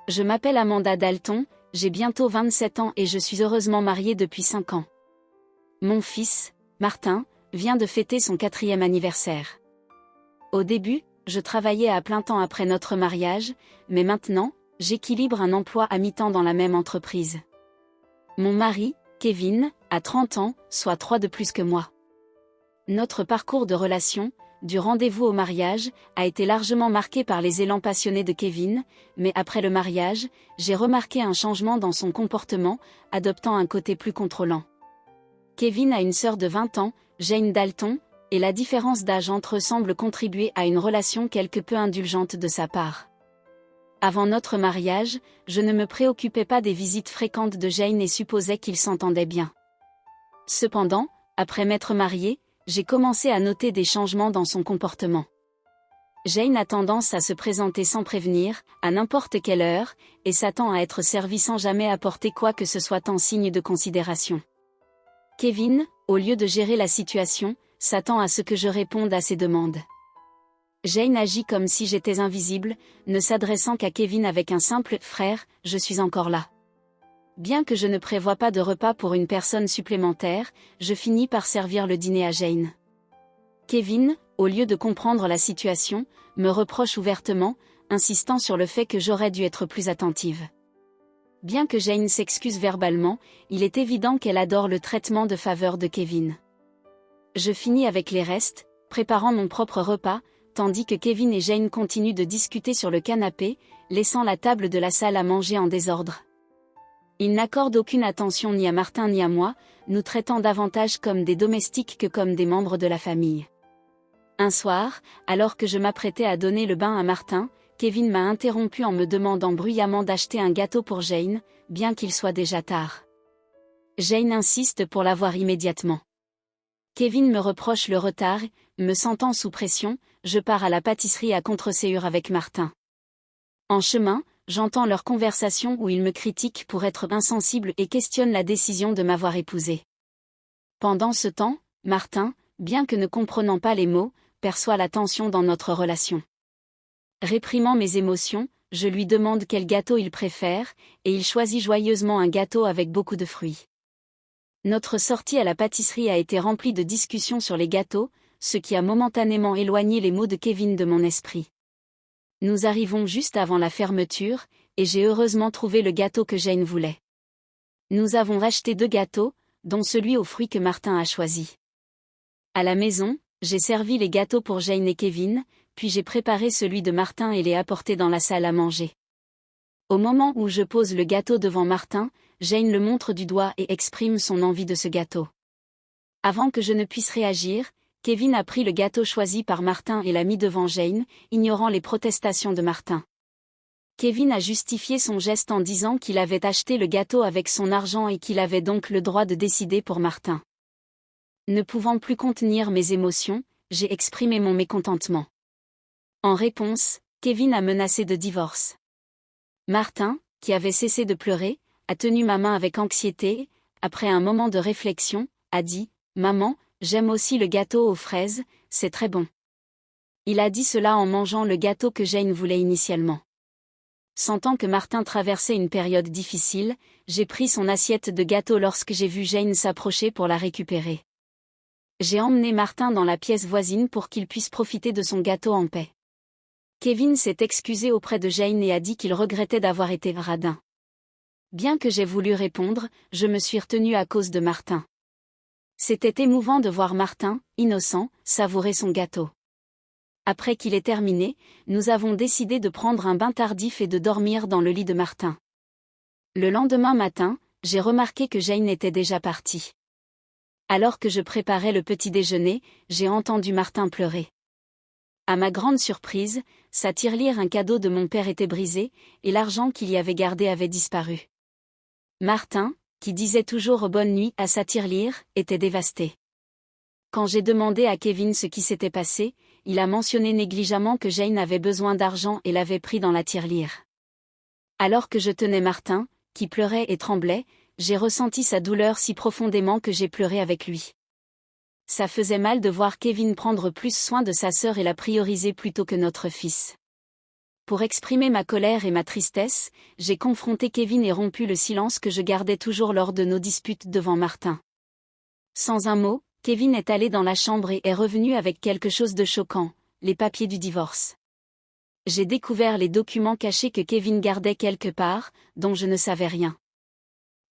Je m'appelle Amanda Dalton, j'ai bientôt 27 ans et je suis heureusement mariée depuis 5 ans. Mon fils, Martin, vient de fêter son 4e anniversaire. Au début, je travaillais à plein temps après notre mariage, mais maintenant, j'équilibre un emploi à mi-temps dans la même entreprise. Mon mari, Kevin, a 30 ans, soit 3 de plus que moi. Notre parcours de relation, du rendez-vous au mariage, a été largement marqué par les élans passionnés de Kevin, mais après le mariage, j'ai remarqué un changement dans son comportement, adoptant un côté plus contrôlant. Kevin a une sœur de 20 ans, Jane Dalton, et la différence d'âge entre eux semble contribuer à une relation quelque peu indulgente de sa part. Avant notre mariage, je ne me préoccupais pas des visites fréquentes de Jane et supposais qu'ils s'entendaient bien. Cependant, après m'être mariée, j'ai commencé à noter des changements dans son comportement. Jane a tendance à se présenter sans prévenir, à n'importe quelle heure, et s'attend à être servie sans jamais apporter quoi que ce soit en signe de considération. Kevin, au lieu de gérer la situation, s'attend à ce que je réponde à ses demandes. Jane agit comme si j'étais invisible, ne s'adressant qu'à Kevin avec un simple « frère, je suis encore là ». Bien que je ne prévoie pas de repas pour une personne supplémentaire, je finis par servir le dîner à Jane. Kevin, au lieu de comprendre la situation, me reproche ouvertement, insistant sur le fait que j'aurais dû être plus attentive. Bien que Jane s'excuse verbalement, il est évident qu'elle adore le traitement de faveur de Kevin. Je finis avec les restes, préparant mon propre repas, tandis que Kevin et Jane continuent de discuter sur le canapé, laissant la table de la salle à manger en désordre. Ils n'accordent aucune attention ni à Martin ni à moi, nous traitant davantage comme des domestiques que comme des membres de la famille. Un soir, alors que je m'apprêtais à donner le bain à Martin, Kevin m'a interrompu en me demandant bruyamment d'acheter un gâteau pour Jane, bien qu'il soit déjà tard. Jane insiste pour l'avoir immédiatement. Kevin me reproche le retard, me sentant sous pression, je pars à la pâtisserie à Contreseur avec Martin. En chemin, j'entends leur conversation où ils me critiquent pour être insensible et questionnent la décision de m'avoir épousée. Pendant ce temps, Martin, bien que ne comprenant pas les mots, perçoit la tension dans notre relation. Réprimant mes émotions, je lui demande quel gâteau il préfère, et il choisit joyeusement un gâteau avec beaucoup de fruits. Notre sortie à la pâtisserie a été remplie de discussions sur les gâteaux, ce qui a momentanément éloigné les mots de Kevin de mon esprit. Nous arrivons juste avant la fermeture, et j'ai heureusement trouvé le gâteau que Jane voulait. Nous avons acheté 2 gâteaux, dont celui aux fruits que Martin a choisi. À la maison, j'ai servi les gâteaux pour Jane et Kevin, puis j'ai préparé celui de Martin et l'ai apporté dans la salle à manger. Au moment où je pose le gâteau devant Martin, Jane le montre du doigt et exprime son envie de ce gâteau. Avant que je ne puisse réagir, Kevin a pris le gâteau choisi par Martin et l'a mis devant Jane, ignorant les protestations de Martin. Kevin a justifié son geste en disant qu'il avait acheté le gâteau avec son argent et qu'il avait donc le droit de décider pour Martin. Ne pouvant plus contenir mes émotions, j'ai exprimé mon mécontentement. En réponse, Kevin a menacé de divorce. Martin, qui avait cessé de pleurer, a tenu ma main avec anxiété, après un moment de réflexion, a dit « Maman, j'aime aussi le gâteau aux fraises, c'est très bon. » Il a dit cela en mangeant le gâteau que Jane voulait initialement. Sentant que Martin traversait une période difficile, j'ai pris son assiette de gâteau lorsque j'ai vu Jane s'approcher pour la récupérer. J'ai emmené Martin dans la pièce voisine pour qu'il puisse profiter de son gâteau en paix. Kevin s'est excusé auprès de Jane et a dit qu'il regrettait d'avoir été radin. Bien que j'ai voulu répondre, je me suis retenue à cause de Martin. C'était émouvant de voir Martin, innocent, savourer son gâteau. Après qu'il ait terminé, nous avons décidé de prendre un bain tardif et de dormir dans le lit de Martin. Le lendemain matin, j'ai remarqué que Jane était déjà partie. Alors que je préparais le petit déjeuner, j'ai entendu Martin pleurer. À ma grande surprise, sa tirelire, un cadeau de mon père, était brisée, et l'argent qu'il y avait gardé avait disparu. Martin, qui disait toujours bonne nuit à sa tirelire, était dévasté. Quand j'ai demandé à Kevin ce qui s'était passé, il a mentionné négligemment que Jane avait besoin d'argent et l'avait pris dans la tirelire. Alors que je tenais Martin, qui pleurait et tremblait, j'ai ressenti sa douleur si profondément que j'ai pleuré avec lui. Ça faisait mal de voir Kevin prendre plus soin de sa sœur et la prioriser plutôt que notre fils. Pour exprimer ma colère et ma tristesse, j'ai confronté Kevin et rompu le silence que je gardais toujours lors de nos disputes devant Martin. Sans un mot, Kevin est allé dans la chambre et est revenu avec quelque chose de choquant, les papiers du divorce. J'ai découvert les documents cachés que Kevin gardait quelque part, dont je ne savais rien.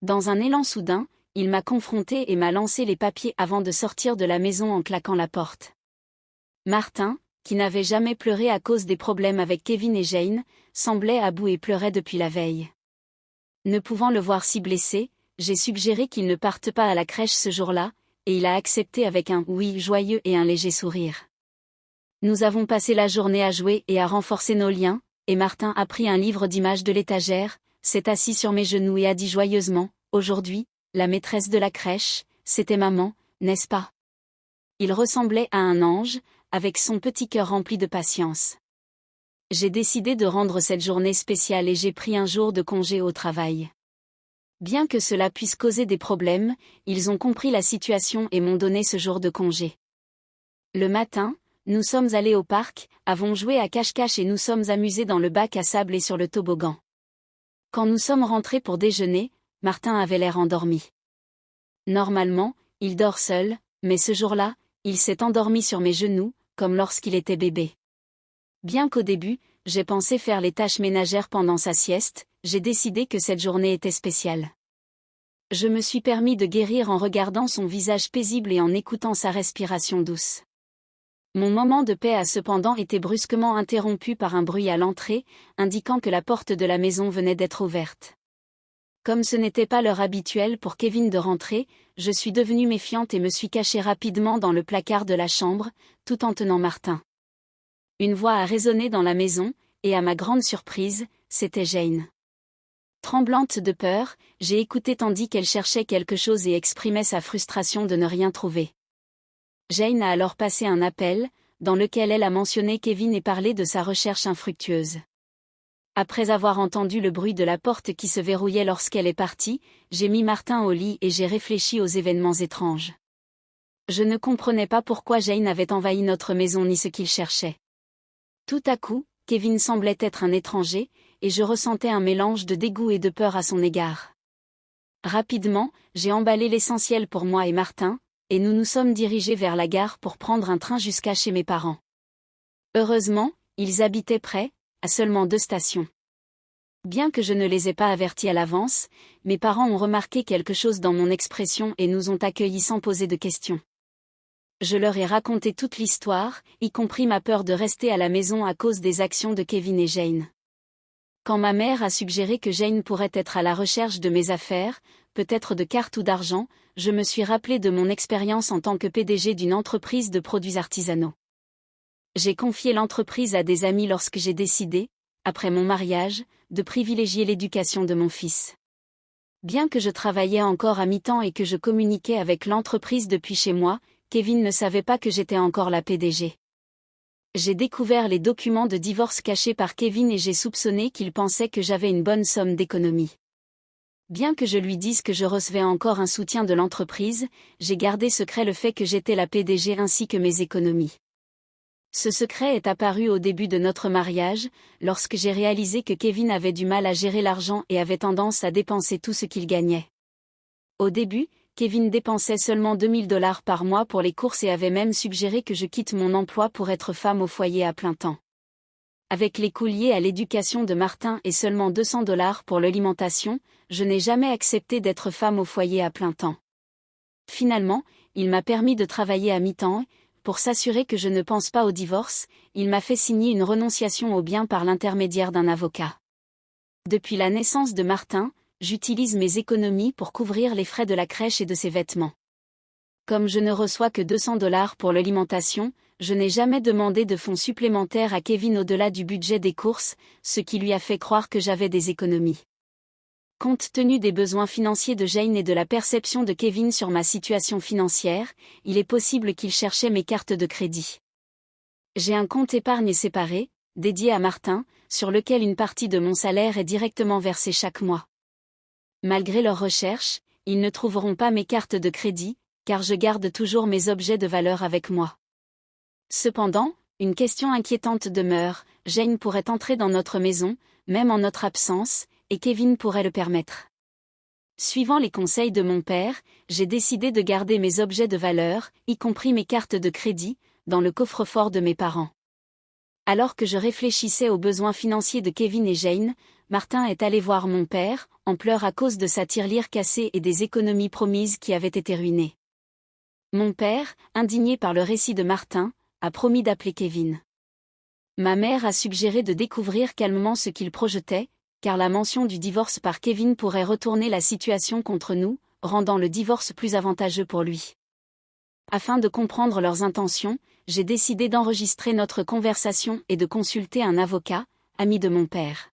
Dans un élan soudain, il m'a confronté et m'a lancé les papiers avant de sortir de la maison en claquant la porte. Martin, qui n'avait jamais pleuré à cause des problèmes avec Kevin et Jane, semblait à bout et pleurait depuis la veille. Ne pouvant le voir si blessé, j'ai suggéré qu'il ne parte pas à la crèche ce jour-là, et il a accepté avec un « oui » joyeux et un léger sourire. Nous avons passé la journée à jouer et à renforcer nos liens, et Martin a pris un livre d'images de l'étagère, s'est assis sur mes genoux et a dit joyeusement « Aujourd'hui, la maîtresse de la crèche, c'était maman, n'est-ce pas ?» Il ressemblait à un ange, avec son petit cœur rempli de patience. J'ai décidé de rendre cette journée spéciale et j'ai pris un jour de congé au travail. Bien que cela puisse causer des problèmes, ils ont compris la situation et m'ont donné ce jour de congé. Le matin, nous sommes allés au parc, avons joué à cache-cache et nous sommes amusés dans le bac à sable et sur le toboggan. Quand nous sommes rentrés pour déjeuner, Martin avait l'air endormi. Normalement, il dort seul, mais ce jour-là, il s'est endormi sur mes genoux, comme lorsqu'il était bébé. Bien qu'au début, j'ai pensé faire les tâches ménagères pendant sa sieste, j'ai décidé que cette journée était spéciale. Je me suis permis de guérir en regardant son visage paisible et en écoutant sa respiration douce. Mon moment de paix a cependant été brusquement interrompu par un bruit à l'entrée, indiquant que la porte de la maison venait d'être ouverte. Comme ce n'était pas l'heure habituelle pour Kevin de rentrer, je suis devenue méfiante et me suis cachée rapidement dans le placard de la chambre, tout en tenant Martin. Une voix a résonné dans la maison, et à ma grande surprise, c'était Jane. Tremblante de peur, j'ai écouté tandis qu'elle cherchait quelque chose et exprimait sa frustration de ne rien trouver. Jane a alors passé un appel, dans lequel elle a mentionné Kevin et parlé de sa recherche infructueuse. Après avoir entendu le bruit de la porte qui se verrouillait lorsqu'elle est partie, j'ai mis Martin au lit et j'ai réfléchi aux événements étranges. Je ne comprenais pas pourquoi Jane avait envahi notre maison ni ce qu'il cherchait. Tout à coup, Kevin semblait être un étranger, et je ressentais un mélange de dégoût et de peur à son égard. Rapidement, j'ai emballé l'essentiel pour moi et Martin, et nous nous sommes dirigés vers la gare pour prendre un train jusqu'à chez mes parents. Heureusement, ils habitaient près, à seulement 2 stations. Bien que je ne les ai pas avertis à l'avance, mes parents ont remarqué quelque chose dans mon expression et nous ont accueillis sans poser de questions. Je leur ai raconté toute l'histoire, y compris ma peur de rester à la maison à cause des actions de Kevin et Jane. Quand ma mère a suggéré que Jane pourrait être à la recherche de mes affaires, peut-être de cartes ou d'argent, je me suis rappelé de mon expérience en tant que PDG d'une entreprise de produits artisanaux. J'ai confié l'entreprise à des amis lorsque j'ai décidé, après mon mariage, de privilégier l'éducation de mon fils. Bien que je travaillais encore à mi-temps et que je communiquais avec l'entreprise depuis chez moi, Kevin ne savait pas que j'étais encore la PDG. J'ai découvert les documents de divorce cachés par Kevin et j'ai soupçonné qu'il pensait que j'avais une bonne somme d'économie. Bien que je lui dise que je recevais encore un soutien de l'entreprise, j'ai gardé secret le fait que j'étais la PDG ainsi que mes économies. Ce secret est apparu au début de notre mariage, lorsque j'ai réalisé que Kevin avait du mal à gérer l'argent et avait tendance à dépenser tout ce qu'il gagnait. Au début, Kevin dépensait seulement $2000 par mois pour les courses et avait même suggéré que je quitte mon emploi pour être femme au foyer à plein temps. Avec les coûts liés à l'éducation de Martin et seulement $200 pour l'alimentation, je n'ai jamais accepté d'être femme au foyer à plein temps. Finalement, il m'a permis de travailler à mi-temps. Pour s'assurer que je ne pense pas au divorce, il m'a fait signer une renonciation aux biens par l'intermédiaire d'un avocat. Depuis la naissance de Martin, j'utilise mes économies pour couvrir les frais de la crèche et de ses vêtements. Comme je ne reçois que $200 pour l'alimentation, je n'ai jamais demandé de fonds supplémentaires à Kevin au-delà du budget des courses, ce qui lui a fait croire que j'avais des économies. Compte tenu des besoins financiers de Jane et de la perception de Kevin sur ma situation financière, il est possible qu'il cherchait mes cartes de crédit. J'ai un compte épargne séparé, dédié à Martin, sur lequel une partie de mon salaire est directement versée chaque mois. Malgré leurs recherches, ils ne trouveront pas mes cartes de crédit, car je garde toujours mes objets de valeur avec moi. Cependant, Une question inquiétante demeure, Jane pourrait entrer dans notre maison, même en notre absence, et Kevin pourrait le permettre. Suivant les conseils de mon père, j'ai décidé de garder mes objets de valeur, y compris mes cartes de crédit, dans le coffre-fort de mes parents. Alors que je réfléchissais aux besoins financiers de Kevin et Jane, Martin est allé voir mon père, en pleurs à cause de sa tirelire cassée et des économies promises qui avaient été ruinées. Mon père, indigné par le récit de Martin, a promis d'appeler Kevin. Ma mère a suggéré de découvrir calmement ce qu'il projetait, car la mention du divorce par Kevin pourrait retourner la situation contre nous, rendant le divorce plus avantageux pour lui. Afin de comprendre leurs intentions, j'ai décidé d'enregistrer notre conversation et de consulter un avocat, ami de mon père.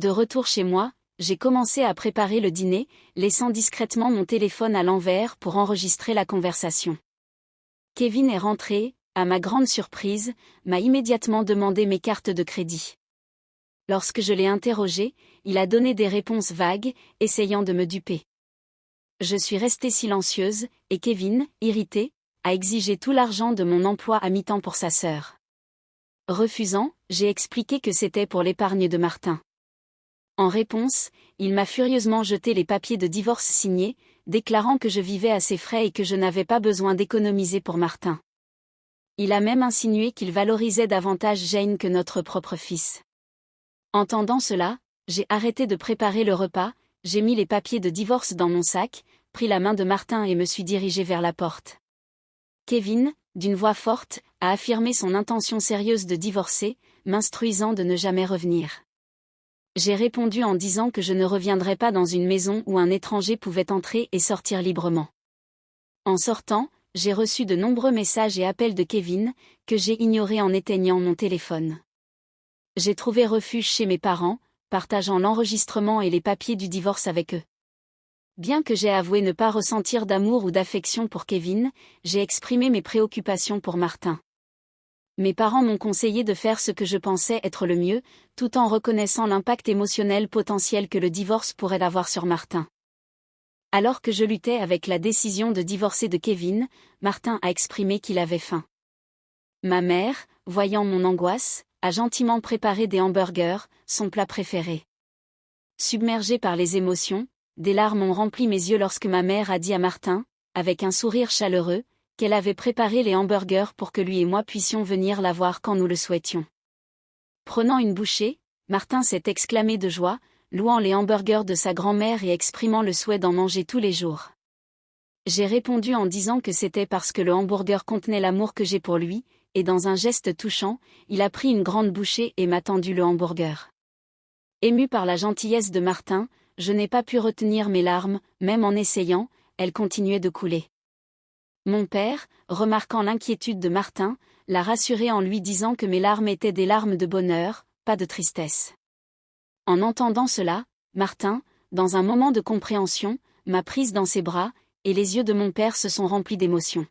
De retour chez moi, j'ai commencé à préparer le dîner, laissant discrètement mon téléphone à l'envers pour enregistrer la conversation. Kevin est rentré, à ma grande surprise, m'a immédiatement demandé mes cartes de crédit. Lorsque je l'ai interrogé, il a donné des réponses vagues, essayant de me duper. Je suis restée silencieuse, et Kevin, irrité, a exigé tout l'argent de mon emploi à mi-temps pour sa sœur. Refusant, j'ai expliqué que c'était pour l'épargne de Martin. En réponse, il m'a furieusement jeté les papiers de divorce signés, déclarant que je vivais à ses frais et que je n'avais pas besoin d'économiser pour Martin. Il a même insinué qu'il valorisait davantage Jane que notre propre fils. Entendant cela, j'ai arrêté de préparer le repas, j'ai mis les papiers de divorce dans mon sac, pris la main de Martin et me suis dirigée vers la porte. Kevin, d'une voix forte, a affirmé son intention sérieuse de divorcer, m'instruisant de ne jamais revenir. J'ai répondu en disant que je ne reviendrais pas dans une maison où un étranger pouvait entrer et sortir librement. En sortant, j'ai reçu de nombreux messages et appels de Kevin, que j'ai ignorés en éteignant mon téléphone. J'ai trouvé refuge chez mes parents, partageant l'enregistrement et les papiers du divorce avec eux. Bien que j'ai avoué ne pas ressentir d'amour ou d'affection pour Kevin, j'ai exprimé mes préoccupations pour Martin. Mes parents m'ont conseillé de faire ce que je pensais être le mieux, tout en reconnaissant l'impact émotionnel potentiel que le divorce pourrait avoir sur Martin. Alors que je luttais avec la décision de divorcer de Kevin, Martin a exprimé qu'il avait faim. Ma mère, voyant mon angoisse, a gentiment préparé des hamburgers, son plat préféré. Submergée par les émotions, des larmes ont rempli mes yeux lorsque ma mère a dit à Martin, avec un sourire chaleureux, qu'elle avait préparé les hamburgers pour que lui et moi puissions venir la voir quand nous le souhaitions. Prenant une bouchée, Martin s'est exclamé de joie, louant les hamburgers de sa grand-mère et exprimant le souhait d'en manger tous les jours. J'ai répondu en disant que c'était parce que le hamburger contenait l'amour que j'ai pour lui, et dans un geste touchant, il a pris une grande bouchée et m'a tendu le hamburger. Ému par la gentillesse de Martin, je n'ai pas pu retenir mes larmes, même en essayant, elles continuaient de couler. Mon père, remarquant l'inquiétude de Martin, l'a rassuré en lui disant que mes larmes étaient des larmes de bonheur, pas de tristesse. En entendant cela, Martin, dans un moment de compréhension, m'a prise dans ses bras, et les yeux de mon père se sont remplis d'émotion.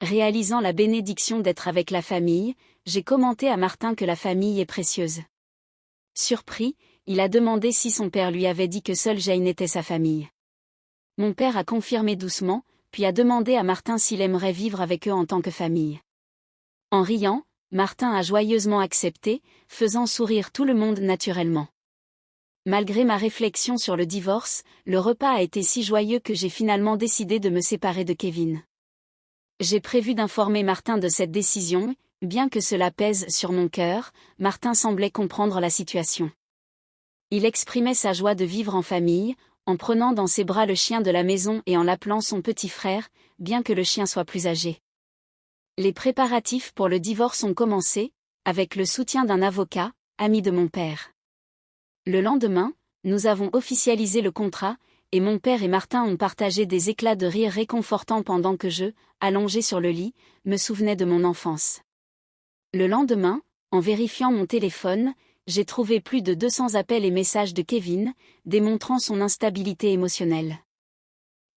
Réalisant la bénédiction d'être avec la famille, j'ai commenté à Martin que la famille est précieuse. Surpris, il a demandé si son père lui avait dit que seule Jane était sa famille. Mon père a confirmé doucement, puis a demandé à Martin s'il aimerait vivre avec eux en tant que famille. En riant, Martin a joyeusement accepté, faisant sourire tout le monde naturellement. Malgré ma réflexion sur le divorce, le repas a été si joyeux que j'ai finalement décidé de me séparer de Kevin. J'ai prévu d'informer Martin de cette décision, bien que cela pèse sur mon cœur, Martin semblait comprendre la situation. Il exprimait sa joie de vivre en famille, en prenant dans ses bras le chien de la maison et en l'appelant son petit frère, bien que le chien soit plus âgé. Les préparatifs pour le divorce ont commencé, avec le soutien d'un avocat, ami de mon père. Le lendemain, nous avons officialisé le contrat, et mon père et Martin ont partagé des éclats de rire réconfortants pendant que je, allongé sur le lit, me souvenais de mon enfance. Le lendemain, en vérifiant mon téléphone, j'ai trouvé plus de 200 appels et messages de Kevin, démontrant son instabilité émotionnelle.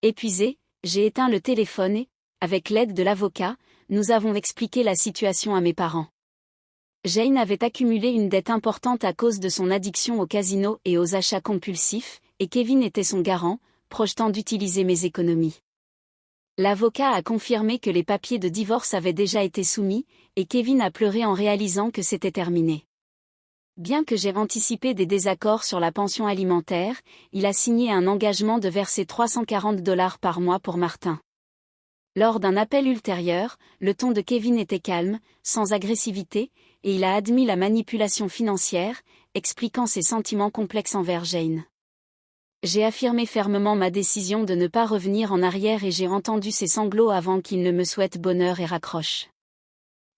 Épuisé, j'ai éteint le téléphone et, avec l'aide de l'avocat, nous avons expliqué la situation à mes parents. Jane avait accumulé une dette importante à cause de son addiction au casino et aux achats compulsifs, et Kevin était son garant, projetant d'utiliser mes économies. L'avocat a confirmé que les papiers de divorce avaient déjà été soumis, et Kevin a pleuré en réalisant que c'était terminé. Bien que j'ai anticipé des désaccords sur la pension alimentaire, il a signé un engagement de verser 340 $ par mois pour Martin. Lors d'un appel ultérieur, le ton de Kevin était calme, sans agressivité, et il a admis la manipulation financière, expliquant ses sentiments complexes envers Jane. J'ai affirmé fermement ma décision de ne pas revenir en arrière et j'ai entendu ses sanglots avant qu'il ne me souhaite bonheur et raccroche.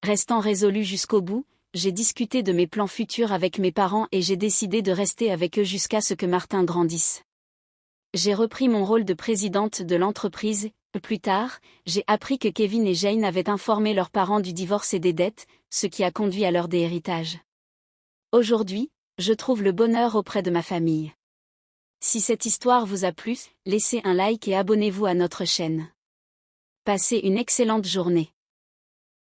Restant résolu jusqu'au bout, j'ai discuté de mes plans futurs avec mes parents et j'ai décidé de rester avec eux jusqu'à ce que Martin grandisse. J'ai repris mon rôle de présidente de l'entreprise. Plus tard, j'ai appris que Kevin et Jane avaient informé leurs parents du divorce et des dettes, ce qui a conduit à leur déhéritage. Aujourd'hui, je trouve le bonheur auprès de ma famille. Si cette histoire vous a plu, laissez un like et abonnez-vous à notre chaîne. Passez une excellente journée.